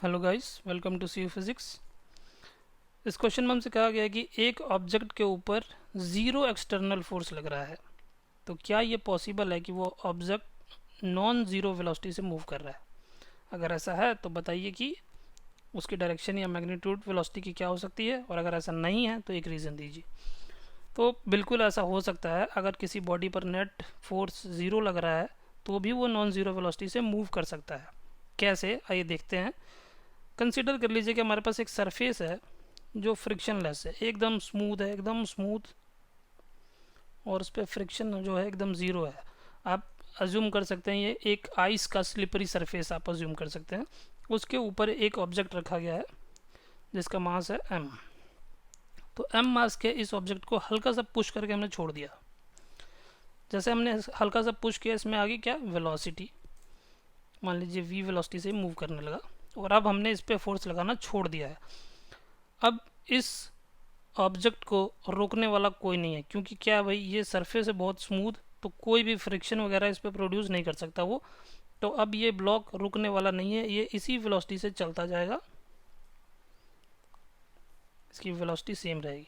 Hello guys, welcome to C physics. इस question में हमसे कहा गया है कि एक ऑब्जेक्ट के ऊपर ज़ीरो एक्सटर्नल फोर्स लग रहा है, तो क्या ये पॉसिबल है कि वो ऑब्जेक्ट नॉन ज़ीरो वेलोसिटी से मूव कर रहा है। अगर ऐसा है तो बताइए कि उसकी डायरेक्शन या मैग्नीट्यूड वेलोसिटी की क्या हो सकती है, और अगर ऐसा नहीं है तो एक रीज़न दीजिए। तो बिल्कुल ऐसा हो सकता है, अगर किसी बॉडी पर नेट फोर्स ज़ीरो लग रहा है तो भी वो नॉन ज़ीरो वेलोसिटी से मूव कर सकता है। कैसे, आइए देखते हैं। कंसिडर कर लीजिए कि हमारे पास एक सरफेस है जो फ्रिक्शनलेस है, एकदम स्मूथ है, एकदम स्मूथ, और उस पर फ्रिक्शन जो है एकदम ज़ीरो है। आप अज्यूम कर सकते हैं ये एक आइस का स्लिपरी सरफेस आप अज्यूम कर सकते हैं। उसके ऊपर एक ऑब्जेक्ट रखा गया है जिसका मास है m। तो m मास के इस ऑब्जेक्ट को हल्का सा पुश करके हमने छोड़ दिया। जैसे हमने हल्का सा पुश किया, इसमें आगे क्या वेलोसिटी, मान लीजिए v वेलोसिटी से मूव करने लगा, और अब हमने इस पर फोर्स लगाना छोड़ दिया है। अब इस ऑब्जेक्ट को रोकने वाला कोई नहीं है, क्योंकि क्या है भाई, ये सरफेस है बहुत स्मूथ, तो कोई भी फ्रिक्शन वगैरह इस पर प्रोड्यूस नहीं कर सकता वो। तो अब ये ब्लॉक रुकने वाला नहीं है, ये इसी वेलोसिटी से चलता जाएगा, इसकी वेलोसिटी सेम रहेगी,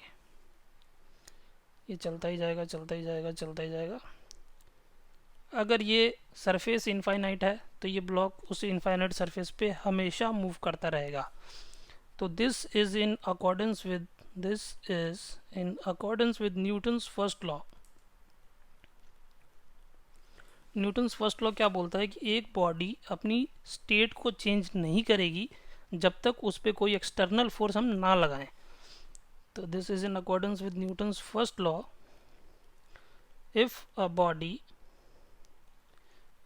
ये चलता ही जाएगा, चलता ही जाएगा, चलता ही जाएगा। अगर ये सरफेस इनफाइनाइट है तो ये ब्लॉक उस इनफाइनाइट सरफेस पे हमेशा मूव करता रहेगा। तो this is in accordance with Newton's first law. Newton's first law क्या बोलता है कि एक बॉडी अपनी स्टेट को चेंज नहीं करेगी जब तक उस पर कोई एक्सटर्नल फोर्स हम ना लगाएं। तो this is in accordance with Newton's first law. If a body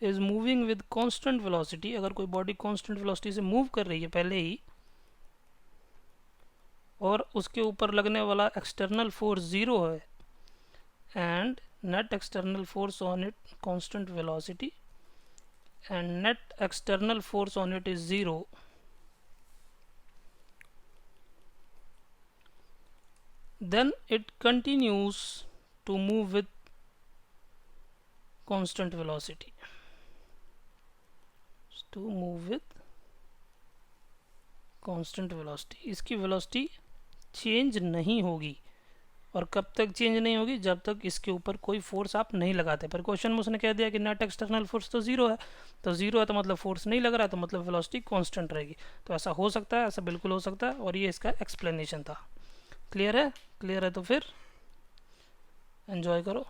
is moving with constant velocity, अगर कोई बॉडी कांस्टेंट वेलोसिटी से मूव कर रही है पहले ही, और उसके ऊपर लगने वाला एक्सटर्नल फोर्स ज़ीरो है, and net external force on it constant velocity and net external force on it is zero, then it continues to move with constant velocity, इसकी वेलोसिटी चेंज नहीं होगी। और कब तक चेंज नहीं होगी? जब तक इसके ऊपर कोई फोर्स आप नहीं लगाते। पर क्वेश्चन में उसने कह दिया कि नेट एक्सटर्नल फोर्स तो ज़ीरो है, तो ज़ीरो है तो मतलब फोर्स नहीं लग रहा है, तो मतलब वेलोसिटी कांस्टेंट रहेगी। तो ऐसा हो सकता है, ऐसा बिल्कुल हो सकता है, और ये इसका एक्सप्लेनेशन था। क्लियर है? क्लियर है तो फिर एंजॉय करो।